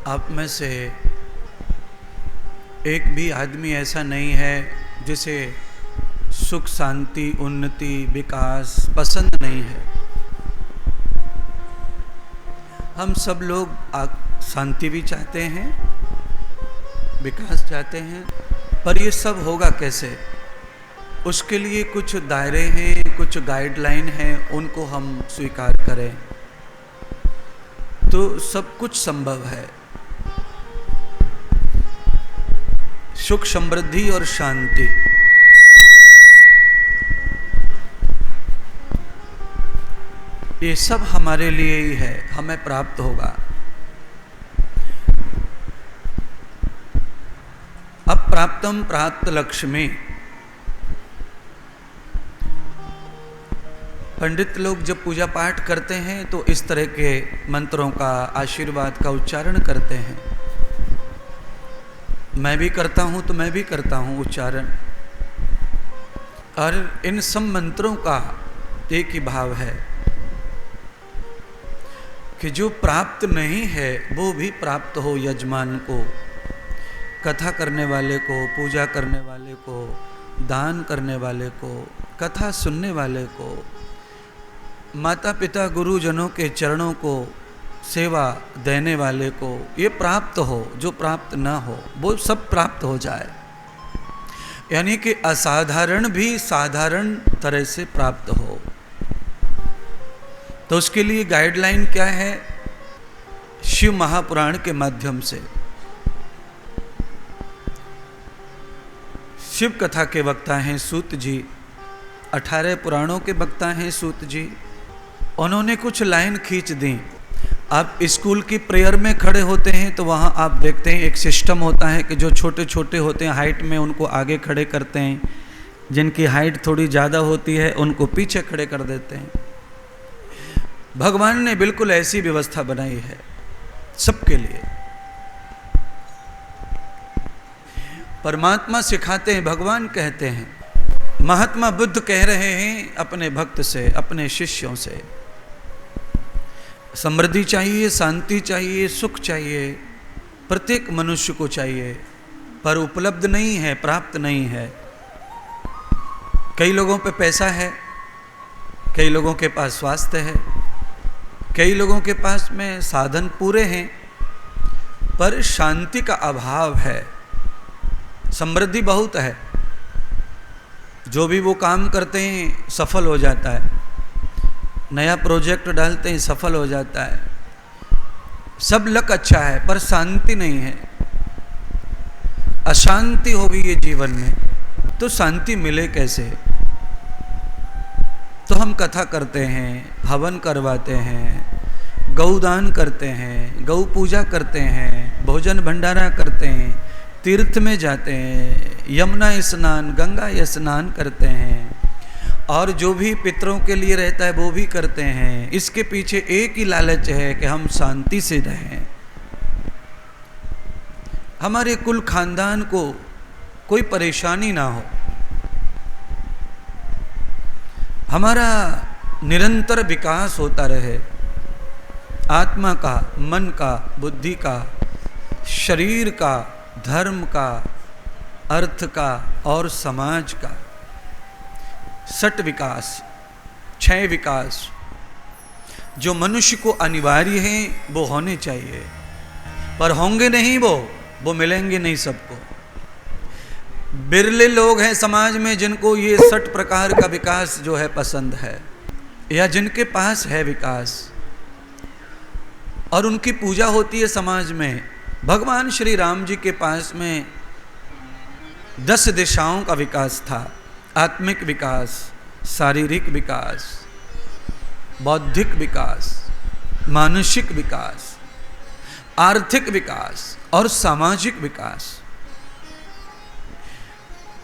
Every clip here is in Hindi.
आप में से एक भी आदमी ऐसा नहीं है जिसे सुख शांति उन्नति विकास पसंद नहीं है। हम सब लोग शांति भी चाहते हैं, विकास चाहते हैं, पर ये सब होगा कैसे? उसके लिए कुछ दायरे हैं, कुछ गाइडलाइन हैं, उनको हम स्वीकार करें तो सब कुछ संभव है। सुख समृद्धि और शांति ये सब हमारे लिए ही है, हमें प्राप्त होगा। अप्राप्तम प्राप्त लक्ष्मी। पंडित लोग जब पूजा पाठ करते हैं तो इस तरह के मंत्रों का, आशीर्वाद का उच्चारण करते हैं। मैं भी करता हूँ तो मैं भी करता हूँ उच्चारण। और इन सब मंत्रों का एक ही भाव है कि जो प्राप्त नहीं है वो भी प्राप्त हो यजमान को, कथा करने वाले को, पूजा करने वाले को, दान करने वाले को, कथा सुनने वाले को, माता पिता गुरुजनों के चरणों को सेवा देने वाले को ये प्राप्त हो। जो प्राप्त ना हो वो सब प्राप्त हो जाए, यानी कि असाधारण भी साधारण तरह से प्राप्त हो। तो उसके लिए गाइडलाइन क्या है? शिव महापुराण के माध्यम से। शिव कथा के वक्ता हैं सूत जी, 18 पुराणों के वक्ता हैं सूत जी। उन्होंने कुछ लाइन खींच दी। आप स्कूल की प्रेयर में खड़े होते हैं तो वहाँ आप देखते हैं एक सिस्टम होता है कि जो छोटे छोटे होते हैं हाइट में उनको आगे खड़े करते हैं, जिनकी हाइट थोड़ी ज़्यादा होती है उनको पीछे खड़े कर देते हैं। भगवान ने बिल्कुल ऐसी व्यवस्था बनाई है सबके लिए। परमात्मा सिखाते हैं, भगवान कहते हैं, महात्मा बुद्ध कह रहे हैं अपने भक्त से, अपने शिष्यों से, समृद्धि चाहिए, शांति चाहिए, सुख चाहिए, प्रत्येक मनुष्य को चाहिए, पर उपलब्ध नहीं है, प्राप्त नहीं है। कई लोगों पे पैसा है, कई लोगों के पास स्वास्थ्य है, कई लोगों के पास में साधन पूरे हैं, पर शांति का अभाव है। समृद्धि बहुत है, जो भी वो काम करते हैं सफल हो जाता है, नया प्रोजेक्ट डालते हैं सफल हो जाता है, सब लक अच्छा है, पर शांति नहीं है। अशांति होगी ये जीवन में तो शांति मिले कैसे? तो हम कथा करते हैं, हवन करवाते हैं, गौदान करते हैं, गौ पूजा करते हैं, भोजन भंडारा करते हैं, तीर्थ में जाते हैं, यमुना स्नान, गंगा स्नान करते हैं, और जो भी पितरों के लिए रहता है वो भी करते हैं। इसके पीछे एक ही लालच है कि हम शांति से रहें, हमारे कुल खानदान को कोई परेशानी ना हो, हमारा निरंतर विकास होता रहे, आत्मा का, मन का, बुद्धि का, शरीर का, धर्म का, अर्थ का और समाज का। 6 विकास, 6 विकास जो मनुष्य को अनिवार्य हैं वो होने चाहिए, पर होंगे नहीं वो मिलेंगे नहीं सबको। बिरले लोग हैं समाज में जिनको ये 6 प्रकार का विकास जो है पसंद है, या जिनके पास है विकास और उनकी पूजा होती है समाज में। भगवान श्री राम जी के पास में 10 दिशाओं का विकास था। आत्मिक विकास, शारीरिक विकास, बौद्धिक विकास, मानसिक विकास, आर्थिक विकास और सामाजिक विकास।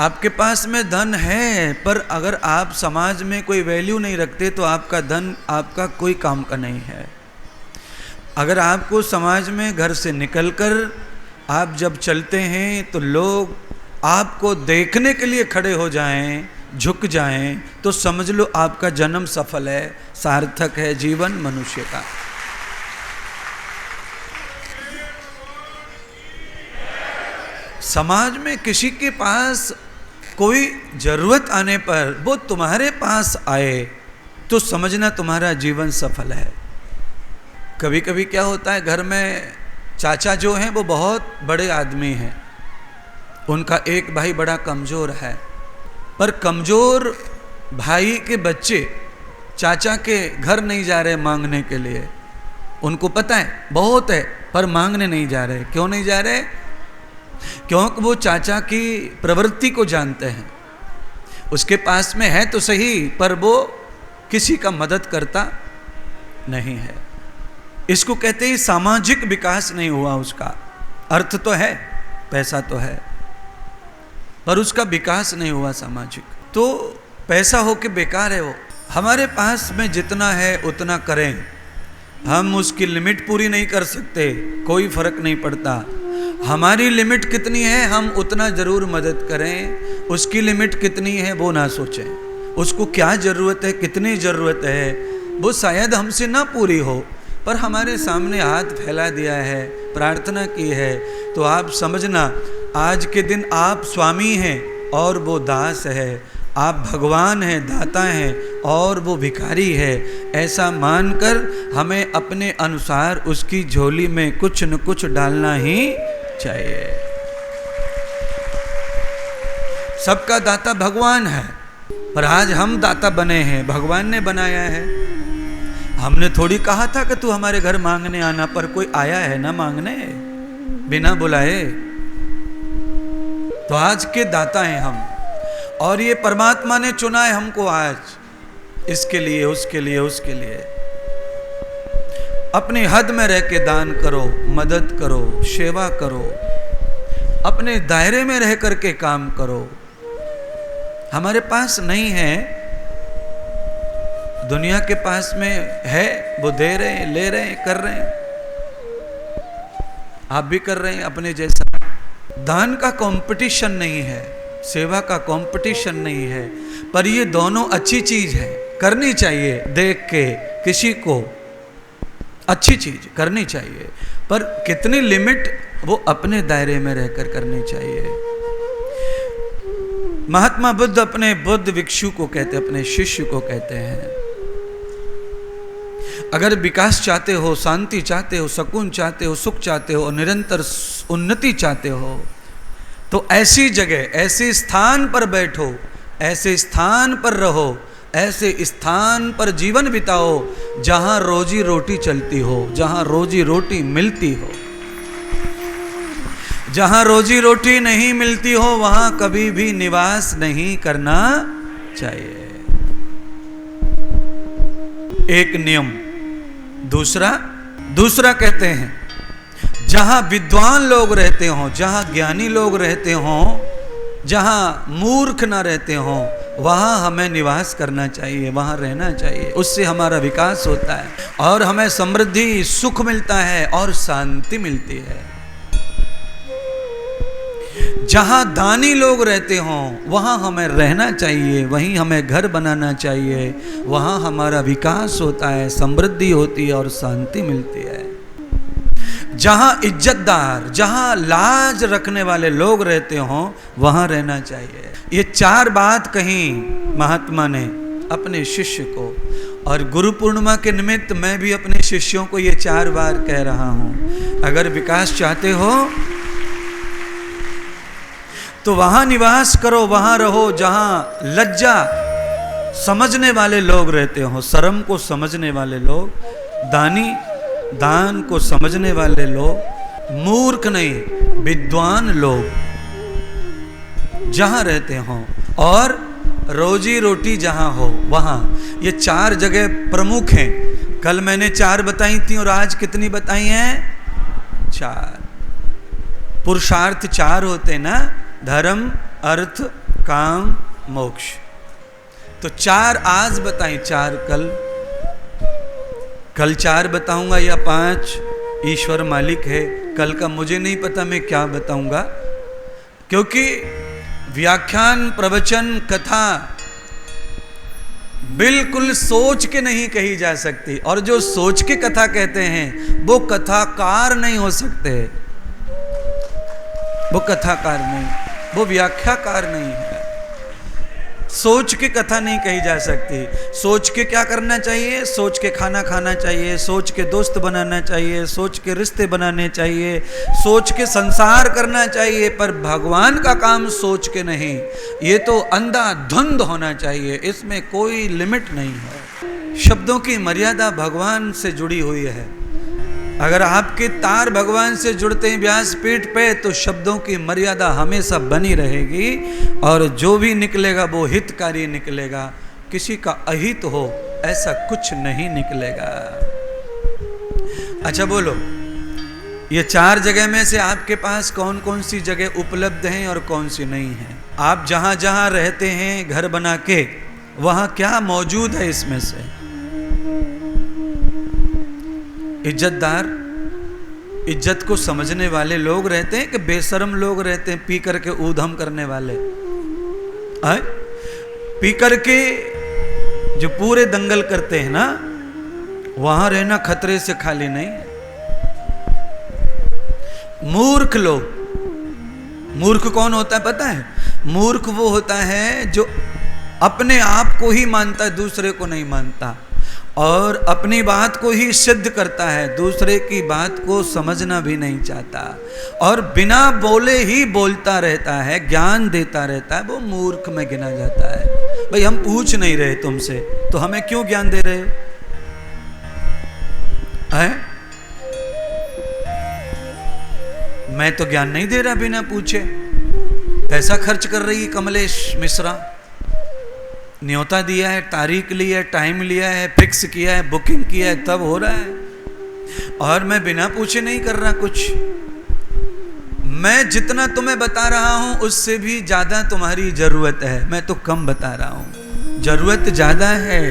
आपके पास में धन है, पर अगर आप समाज में कोई वैल्यू नहीं रखते तो आपका धन आपका कोई काम का नहीं है। अगर आपको समाज में घर से निकलकर आप जब चलते हैं तो लोग आपको देखने के लिए खड़े हो जाएं, झुक जाएं, तो समझ लो आपका जन्म सफल है, सार्थक है जीवन मनुष्य का। समाज में किसी के पास कोई जरूरत आने पर वो तुम्हारे पास आए तो समझना तुम्हारा जीवन सफल है। कभी कभी क्या होता है, घर में चाचा जो हैं वो बहुत बड़े आदमी हैं, उनका एक भाई बड़ा कमज़ोर है, पर कमज़ोर भाई के बच्चे चाचा के घर नहीं जा रहे मांगने के लिए। उनको पता है बहुत है पर मांगने नहीं जा रहे। क्यों नहीं जा रहे? क्योंकि वो चाचा की प्रवृत्ति को जानते हैं। उसके पास में है तो सही पर वो किसी का मदद करता नहीं है। इसको कहते हैं सामाजिक विकास नहीं हुआ उसका। अर्थ तो है, पैसा तो है, पर उसका विकास नहीं हुआ सामाजिक। तो पैसा हो के बेकार है वो। हमारे पास में जितना है उतना करें। हम उसकी लिमिट पूरी नहीं कर सकते, कोई फर्क नहीं पड़ता। हमारी लिमिट कितनी है हम उतना ज़रूर मदद करें। उसकी लिमिट कितनी है वो ना सोचें। उसको क्या ज़रूरत है, कितनी ज़रूरत है, वो शायद हमसे ना पूरी हो, पर हमारे सामने हाथ फैला दिया है, प्रार्थना की है, तो आप समझना आज के दिन आप स्वामी हैं और वो दास है। आप भगवान हैं, दाता हैं और वो भिखारी है। ऐसा मानकर हमें अपने अनुसार उसकी झोली में कुछ न कुछ डालना ही चाहिए। सबका दाता भगवान है, पर आज हम दाता बने हैं, भगवान ने बनाया है। हमने थोड़ी कहा था कि तू हमारे घर मांगने आना, पर कोई आया है ना मांगने बिना बुलाए। तो आज के दाता हैं हम, और ये परमात्मा ने चुना है हमको आज, इसके लिए उसके लिए उसके लिए। अपनी हद में रह के दान करो, मदद करो, सेवा करो, अपने दायरे में रह करके काम करो। हमारे पास नहीं है, दुनिया के पास में है, वो दे रहे हैं, ले रहे हैं, कर रहे हैं। आप भी कर रहे हैं अपने जैसा। दान का कंपटीशन नहीं है, सेवा का कंपटीशन नहीं है, पर ये दोनों अच्छी चीज है, करनी चाहिए। देख के किसी को अच्छी चीज करनी चाहिए, पर कितनी लिमिट वो अपने दायरे में रहकर करनी चाहिए। महात्मा बुद्ध अपने बुद्ध भिक्षु को कहते, अपने शिष्य को कहते हैं, अगर विकास चाहते हो, शांति चाहते हो, सुकून चाहते हो, सुख चाहते हो और निरंतर उन्नति चाहते हो, तो ऐसी जगह, ऐसे स्थान पर बैठो, ऐसे स्थान पर रहो, ऐसे स्थान पर जीवन बिताओ जहां रोजी रोटी चलती हो, जहां रोजी रोटी मिलती हो। जहां रोजी रोटी नहीं मिलती हो वहां कभी भी निवास नहीं करना चाहिए। एक नियम। दूसरा कहते हैं जहां विद्वान लोग रहते हों, जहां ज्ञानी लोग रहते हों, जहां मूर्ख ना रहते हों, वहां हमें निवास करना चाहिए, वहां रहना चाहिए। उससे हमारा विकास होता है और हमें समृद्धि, सुख मिलता है और शांति मिलती है। जहां दानी लोग रहते हों वहां हमें रहना चाहिए, वहीं हमें घर बनाना चाहिए। वहां हमारा विकास होता है, समृद्धि होती है और शांति मिलती है। जहां इज्जतदार, जहां लाज रखने वाले लोग रहते हों वहां रहना चाहिए। ये 4 बात कही महात्मा ने अपने शिष्य को, और गुरु पूर्णिमा के निमित्त मैं भी अपने शिष्यों को ये 4 बार कह रहा हूं। अगर विकास चाहते हो तो वहां निवास करो, वहां रहो जहां लज्जा समझने वाले लोग रहते हो, शर्म को समझने वाले लोग, दान को समझने वाले लोग, मूर्ख नहीं विद्वान लोग जहां रहते हो, और रोजी रोटी जहां हो वहां। ये 4 जगह प्रमुख हैं। कल मैंने 4 बताई थी और आज कितनी बताई हैं? 4। पुरुषार्थ 4 होते ना, धर्म, अर्थ, काम, मोक्ष। तो 4 आज बताई, 4 कल 4 बताऊंगा या 5, ईश्वर मालिक है। कल का मुझे नहीं पता मैं क्या बताऊंगा, क्योंकि व्याख्यान, प्रवचन, कथा बिल्कुल सोच के नहीं कही जा सकती, और जो सोच के कथा कहते हैं वो कथाकार नहीं हो सकते। वो कथाकार नहीं, वो व्याख्याकार नहीं है। सोच के कथा नहीं कही जा सकती। सोच के क्या करना चाहिए? सोच के खाना खाना चाहिए, सोच के दोस्त बनाना चाहिए, सोच के रिश्ते बनाने चाहिए, सोच के संसार करना चाहिए, पर भगवान का काम सोच के नहीं। ये तो अंधाधुंध होना चाहिए, इसमें कोई लिमिट नहीं है। शब्दों की मर्यादा भगवान से जुड़ी हुई है। अगर आपके तार भगवान से जुड़ते हैं व्यासपीठ पे, तो शब्दों की मर्यादा हमेशा बनी रहेगी और जो भी निकलेगा वो हितकारी निकलेगा। किसी का अहित हो ऐसा कुछ नहीं निकलेगा। अच्छा बोलो, ये 4 जगह में से आपके पास कौन कौन सी जगह उपलब्ध हैं और कौन सी नहीं है? आप जहां जहां रहते हैं घर बना के, वहां क्या मौजूद है इसमें से? इज्जतदार, इज्जत को समझने वाले लोग रहते हैं कि बेशर्म लोग रहते हैं पी करके ऊधम करने वाले? पी करके जो पूरे दंगल करते हैं ना, वहां रहना खतरे से खाली नहीं है। मूर्ख लोग, मूर्ख कौन होता है पता है? मूर्ख वो होता है जो अपने आप को ही मानता है, दूसरे को नहीं मानता, और अपनी बात को ही सिद्ध करता है, दूसरे की बात को समझना भी नहीं चाहता, और बिना बोले ही बोलता रहता है, ज्ञान देता रहता है। वो मूर्ख में गिना जाता है। भाई हम पूछ नहीं रहे तुमसे, तो हमें क्यों ज्ञान दे रहे हैं? मैं तो ज्ञान नहीं दे रहा बिना पूछे। पैसा खर्च कर रही है कमलेश मिश्रा, न्योता दिया है, तारीख लिया है, टाइम लिया है, फिक्स किया है, बुकिंग किया है, तब हो रहा है, और मैं बिना पूछे नहीं कर रहा कुछ। मैं जितना तुम्हें बता रहा हूं उससे भी ज्यादा तुम्हारी जरूरत है, मैं तो कम बता रहा हूं। जरूरत ज्यादा है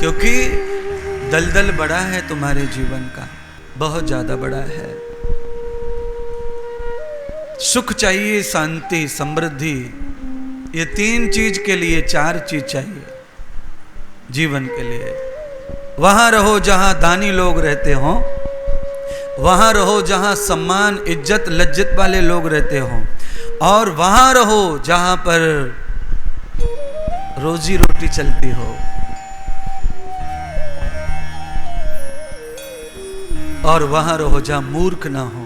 क्योंकि दलदल बड़ा है तुम्हारे जीवन का, बहुत ज्यादा बड़ा है। सुख चाहिए, शांति, समृद्धि, ये 3 चीज के लिए 4 चीज चाहिए जीवन के लिए। वहां रहो जहां दानी लोग रहते हो, वहां रहो जहां सम्मान, इज्जत, लज्जत वाले लोग रहते हो, और वहां रहो जहां पर रोजी रोटी चलती हो, और वहां रहो जहां मूर्ख ना हो।